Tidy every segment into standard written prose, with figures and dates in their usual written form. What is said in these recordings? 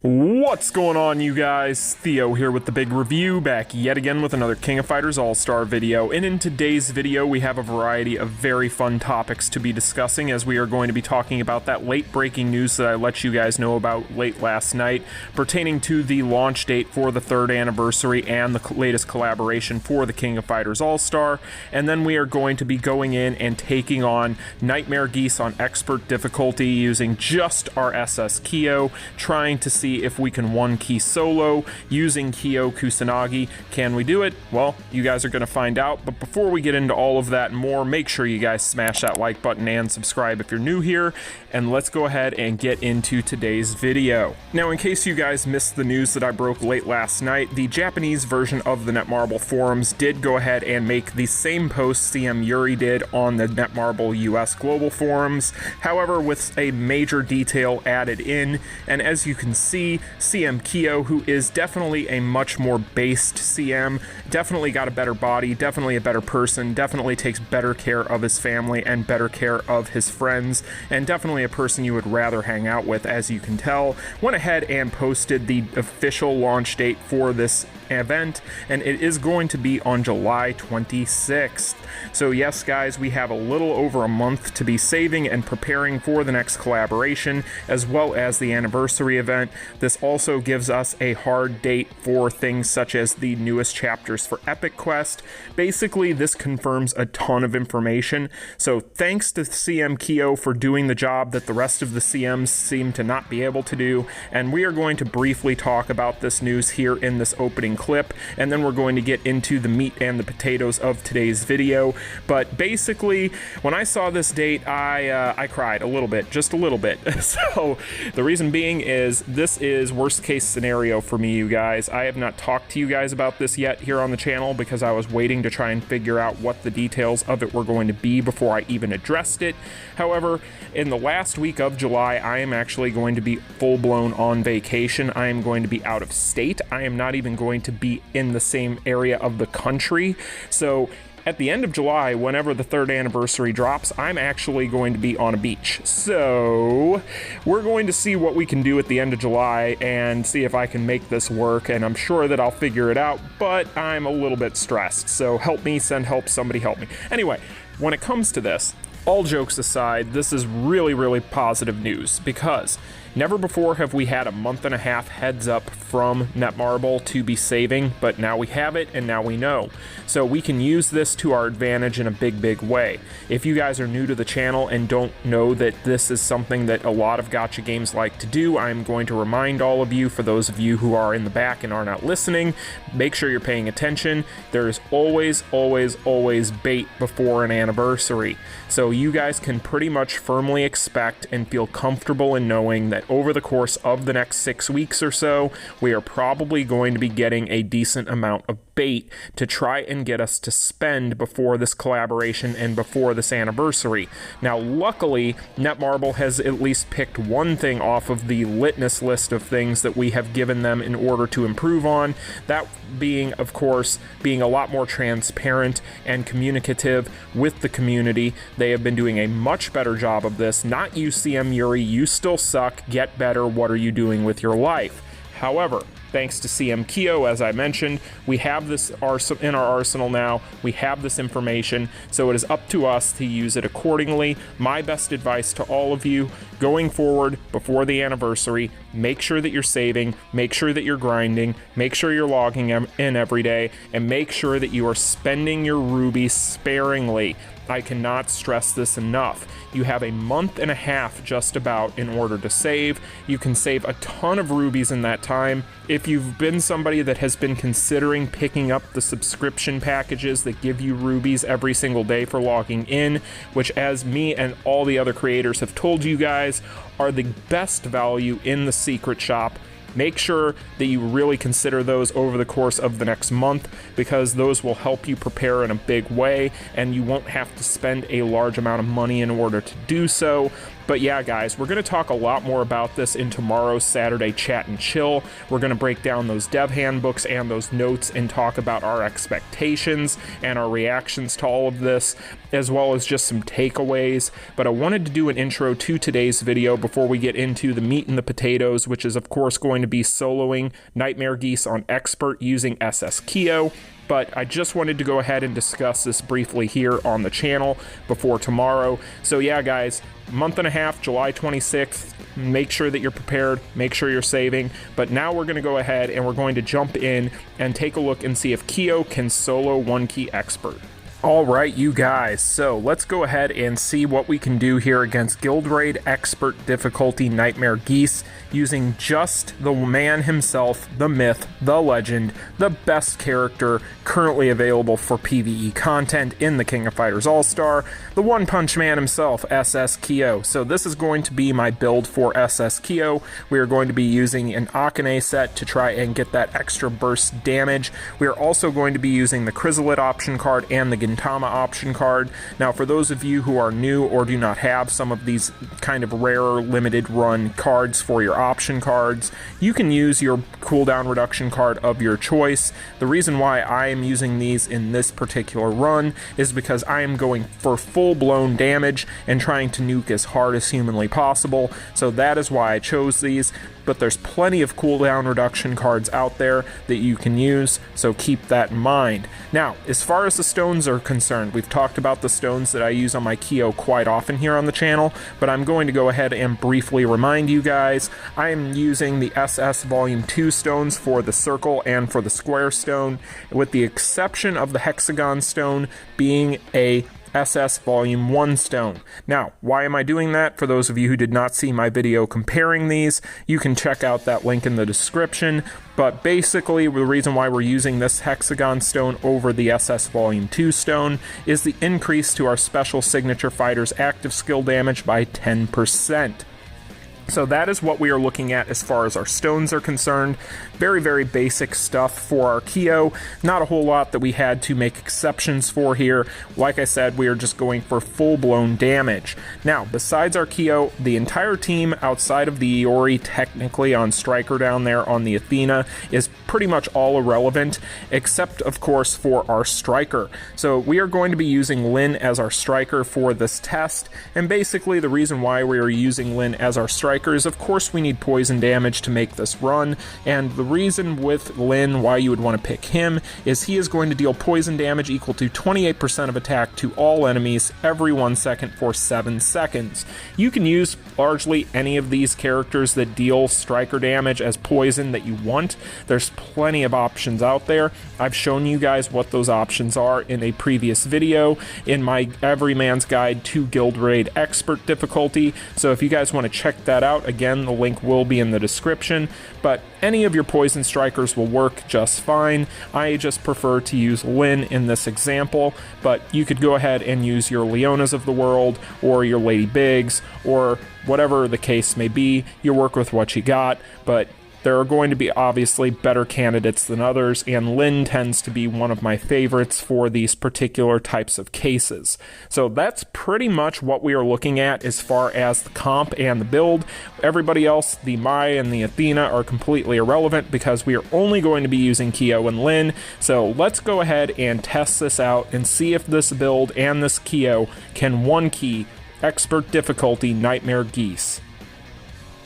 What's going on, you guys? Theo here with the big review, back yet again with another King of Fighters Allstar video. And in today's video, we have a variety of very fun topics to be discussing, as we are going to be talking about that late breaking news that I let you guys know about late last night, pertaining to the launch date for the 3rd anniversary and the latest collaboration for the King of Fighters Allstar. And then we are going to be going in and taking on Nightmare Geese on expert difficulty using just our SS Kyo, trying to see if we can one key solo using Kyo Kusanagi. Can we do it? Well, you guys are going to find out. But before we get into all of that and more, make sure you guys smash that like button and subscribe if you're new here. And let's go ahead and get into today's video. Now, in case you guys missed the news that I broke late last night, the Japanese version of the Netmarble forums did go ahead and make the same post CM Yuri did on the Netmarble US Global forums, however with a major detail added in. And as you can see, CM Kyo, who is definitely a much more based CM, definitely got a better body, definitely a better person, definitely takes better care of his family and better care of his friends, and definitely a person you would rather hang out with, as you can tell, went ahead and posted the official launch date for this event, and it is going to be on July 26th. So yes, guys, we have a little over a month to be saving and preparing for the next collaboration, as well as the anniversary event. This also gives us a hard date for things such as the newest chapters for Epic Quest. Basically, this confirms a ton of information, so thanks to CM Kyo for doing the job that the rest of the CMs seem to not be able to do, and we are going to briefly talk about this news here in this opening clip, and then we're going to get into the meat and the potatoes of today's video. But basically, when I saw this date, I cried a little bit, just a little bit. So the reason being is this is worst case scenario for me, you guys. I have not talked to you guys about this yet here on the channel because I was waiting to try and figure out what the details of it were going to be before I even addressed it. However, in the last week of July, I am actually going to be full-blown on vacation. I am going to be out of state. I am not even going to be in the same area of the country. So at the end of July, whenever the 3rd anniversary drops, I'm actually going to be on a beach. So we're going to see what we can do at the end of July and see if I can make this work, and I'm sure that I'll figure it out, but I'm a little bit stressed. So help me, send help, somebody help me. Anyway, when it comes to this, all jokes aside, this is really positive news, because never before have we had a month-and-a-half heads up from Netmarble to be saving, but now we have it and now we know. So we can use this to our advantage in a big way. If you guys are new to the channel and don't know that this is something that a lot of gacha games like to do, I'm going to remind all of you, for those of you who are in the back and are not listening, make sure you're paying attention. There is always bait before an anniversary. So you guys can pretty much firmly expect and feel comfortable in knowing that over the course of the next 6 weeks or so, we are probably going to be getting a decent amount of bait to try and get us to spend before this collaboration and before this anniversary. Now, luckily, Netmarble has at least picked one thing off of the litmus list of things that we have given them in order to improve on. That being, of course, being a lot more transparent and communicative with the community. They have been doing a much better job of this. Not you, CM Yuri, you still suck, get better, what are you doing with your life? However, thanks to CM Kyo, as I mentioned, we have this in our arsenal now. We have this information, so it is up to us to use it accordingly. My best advice to all of you going forward before the anniversary, make sure that you're saving, make sure that you're grinding, make sure you're logging in every day, and make sure that you are spending your rubies sparingly. I cannot stress this enough. You have a month and a half just about in order to save. You can save a ton of rubies in that time. If you've been somebody that has been considering picking up the subscription packages that give you rubies every single day for logging in, which, as me and all the other creators have told you guys, are the best value in the secret shop, make sure that you really consider those over the course of the next month, because those will help you prepare in a big way, and you won't have to spend a large amount of money in order to do so. But yeah, guys, we're going to talk a lot more about this in tomorrow's Saturday Chat and Chill. We're going to break down those dev handbooks and those notes and talk about our expectations and our reactions to all of this, as well as just some takeaways. But I wanted to do an intro to today's video before we get into the meat and the potatoes, which is of course going to be soloing Nightmare Geese on Expert using SS Kyo. But I just wanted to go ahead and discuss this briefly here on the channel before tomorrow. So yeah, guys, month and a half, July 26th. Make sure that you're prepared, make sure you're saving. But now we're going to go ahead and we're going to jump in and take a look and see if Kyo can solo one key Expert. Alright, you guys, so let's go ahead and see what we can do here against Guild Raid Expert difficulty Nightmare Geese using just the man himself, the myth, the legend, the best character currently available for PvE content in the King of Fighters Allstar, the One Punch Man himself, SS Kyo. So this is going to be my build for SS Kyo. We are going to be using an Akane set to try and get that extra burst damage. We are also going to be using the Chrysalid option card and the Gintama option card. Now, for those of you who are new or do not have some of these kind of rare limited run cards for your option cards, you can use your cooldown reduction card of your choice. The reason why I am using these in this particular run is because I am going for full-blown damage and trying to nuke as hard as humanly possible. So that is why I chose these. But there's plenty of cooldown reduction cards out there that you can use, so keep that in mind. Now, as far as the stones are concerned, we've talked about the stones that I use on my Kyo quite often here on the channel, but I'm going to go ahead and briefly remind you guys, I am using the SS Volume 2 stones for the circle and for the square stone, with the exception of the hexagon stone being a SS Volume 1 stone. Now, why am I doing that? For those of you who did not see my video comparing these, you can check out that link in the description. But basically, the reason why we're using this hexagon stone over the SS Volume 2 stone is the increase to our special signature fighter's active skill damage by 10%. So that is what we are looking at as far as our stones are concerned. Very, very basic stuff for our Kyo. Not a whole lot that we had to make exceptions for here. Like I said, we are just going for full-blown damage. Now, besides our Kyo, the entire team outside of the Iori, technically on Striker down there on the Athena, is pretty much all irrelevant, except, of course, for our Striker. So we are going to be using Lin as our Striker for this test, and basically the reason why we are using Lin as our Striker is, of course, we need poison damage to make this run, and the reason with Lin why you would want to pick him is he is going to deal poison damage equal to 28% of attack to all enemies every 1 second for 7 seconds. You can use largely any of these characters that deal striker damage as poison that you want. There's plenty of options out there. I've shown you guys what those options are in a previous video in my Everyman's Guide to Guild Raid Expert difficulty, so if you guys want to check that out, again, the link will be in the description. But any of your poison strikers will work just fine. I just prefer to use Lin in this example, but you could go ahead and use your Leonas of the world or your Lady Bigs or whatever the case may be. You work with what you got, but there are going to be obviously better candidates than others, and Lin tends to be one of my favorites for these particular types of cases. So that's pretty much what we are looking at as far as the comp and the build. Everybody else, the Mai and the Athena, are completely irrelevant because we are only going to be using Kyo and Lin. So let's go ahead and test this out and see if this build and this Kyo can one key Expert difficulty Nightmare Geese.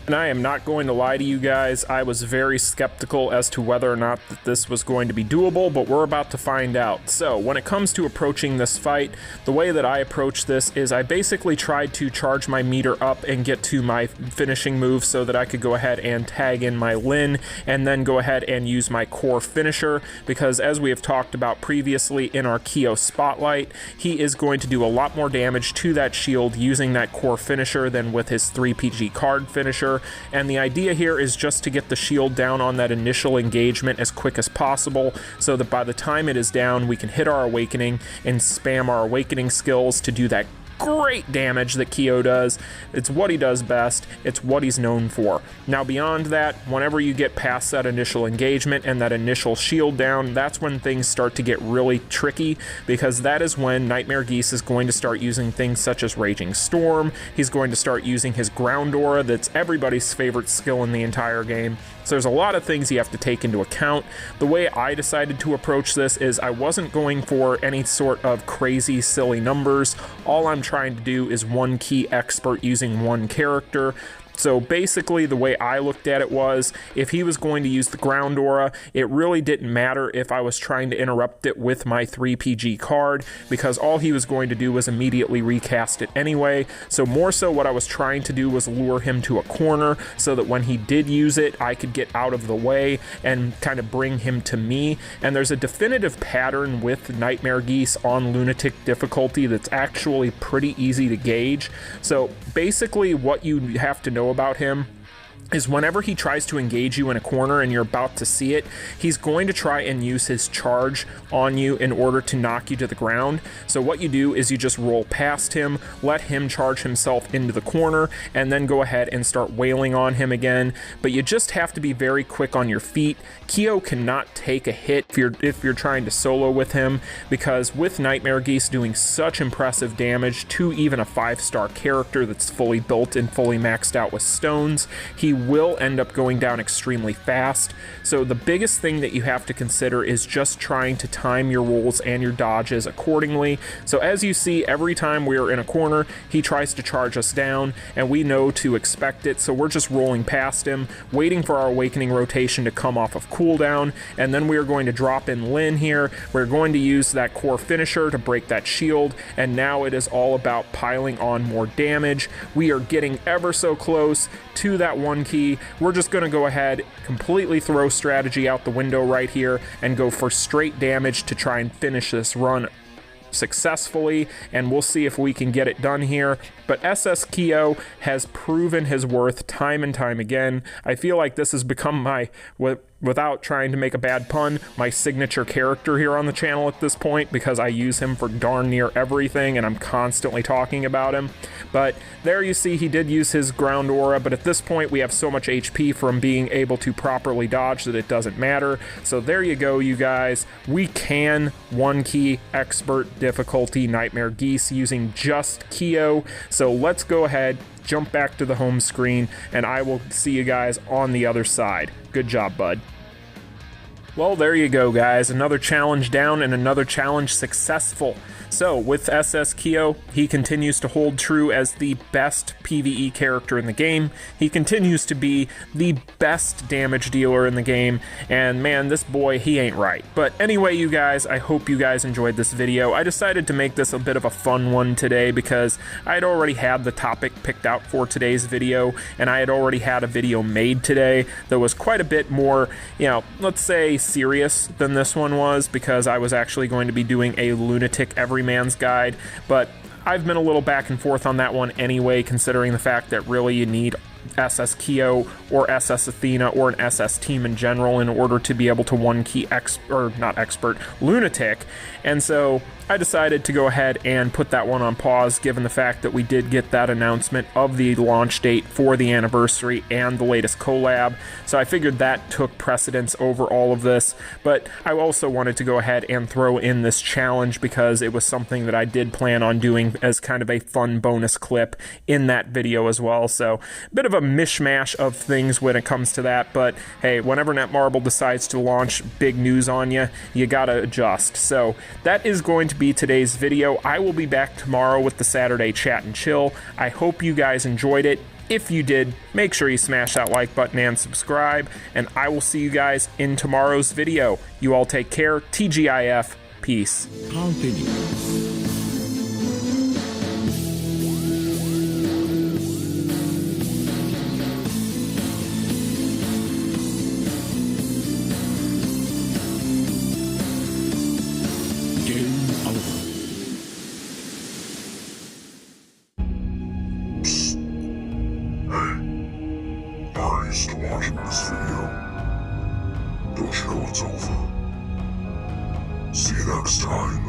And I am not going to lie to you guys, I was very skeptical as to whether or not that this was going to be doable, but we're about to find out. So, when it comes to approaching this fight, the way that I approach this is I basically tried to charge my meter up and get to my finishing move so that I could go ahead and tag in my Lin, and then go ahead and use my core finisher, because as we have talked about previously in our Kyo Spotlight, he is going to do a lot more damage to that shield using that core finisher than with his 3PG card finisher. And the idea here is just to get the shield down on that initial engagement as quick as possible, so that by the time it is down, we can hit our awakening and spam our awakening skills to do that great damage that Kyo does. It's what he does best. It's what he's known for. Now beyond that, whenever you get past that initial engagement and that initial shield down, that's when things start to get really tricky, because that is when Nightmare Geese is going to start using things such as Raging Storm. He's going to start using his ground aura, that's everybody's favorite skill in the entire game. So there's a lot of things you have to take into account. The way I decided to approach this is I wasn't going for any sort of crazy silly numbers. All I'm trying to do is one key expert using one character. So basically the way I looked at it was, if he was going to use the ground aura, it really didn't matter if I was trying to interrupt it with my 3PG card, because all he was going to do was immediately recast it anyway. So more so what I was trying to do was lure him to a corner so that when he did use it, I could get out of the way and kind of bring him to me. And there's a definitive pattern with Nightmare Geese on Lunatic difficulty that's actually pretty easy to gauge. So basically what you have to know about him is whenever he tries to engage you in a corner and you're about to see it, he's going to try and use his charge on you in order to knock you to the ground. So what you do is you just roll past him, let him charge himself into the corner, and then go ahead and start wailing on him again. But you just have to be very quick on your feet. Kyo cannot take a hit if you're trying to solo with him, because with Nightmare Geese doing such impressive damage to even a 5-star character that's fully built and fully maxed out with stones, he will end up going down extremely fast. So the biggest thing that you have to consider is just trying to time your rolls and your dodges accordingly. So as you see, every time we're in a corner, he tries to charge us down, and we know to expect it, so we're just rolling past him, waiting for our awakening rotation to come off of cooldown, and then we are going to drop in Lin here. We're going to use that core finisher to break that shield, and now it is all about piling on more damage. We are getting ever so close to that one key. We're just going to go ahead, completely throw strategy out the window right here, and go for straight damage to try and finish this run successfully, and we'll see if we can get it done here. But SS Kyo has proven his worth time and time again. I feel like this has become my, without trying to make a bad pun, my signature character here on the channel at this point, because I use him for darn near everything and I'm constantly talking about him. But there you see he did use his ground aura, but at this point we have so much HP from being able to properly dodge that it doesn't matter. So there you go, you guys. We can one key expert difficulty Nightmare Geese using just Kyo. So let's go ahead, jump back to the home screen, and I will see you guys on the other side. Good job, bud. Well, there you go, guys. Another challenge down and another challenge successful. So with SS Kyo, he continues to hold true as the best PvE character in the game. He continues to be the best damage dealer in the game, and man, this boy, he ain't right. But anyway, you guys, I hope you guys enjoyed this video. I decided to make this a bit of a fun one today because I had already had the topic picked out for today's video, and I had already had a video made today that was quite a bit more, let's say serious than this one was, because I was actually going to be doing a lunatic Everyman's guide, but I've been a little back and forth on that one anyway, considering the fact that really you need SS Kyo or SS Athena or an SS team in general in order to be able to one key lunatic. And so I decided to go ahead and put that one on pause, given the fact that we did get that announcement of the launch date for the anniversary and the latest collab. So I figured that took precedence over all of this, but I also wanted to go ahead and throw in this challenge because it was something that I did plan on doing as kind of a fun bonus clip in that video as well. So a bit of a mishmash of things when it comes to that, but hey, whenever Netmarble decides to launch big news on you, you gotta adjust. So that is going to be today's video. I will be back tomorrow with the Saturday Chat and Chill. I hope you guys enjoyed it. If you did, make sure you smash that like button and subscribe, and I will see you guys in tomorrow's video. You all take care. TGIF. Peace. Continue. Thanks for watching this video. Don't you know it's over? See you next time.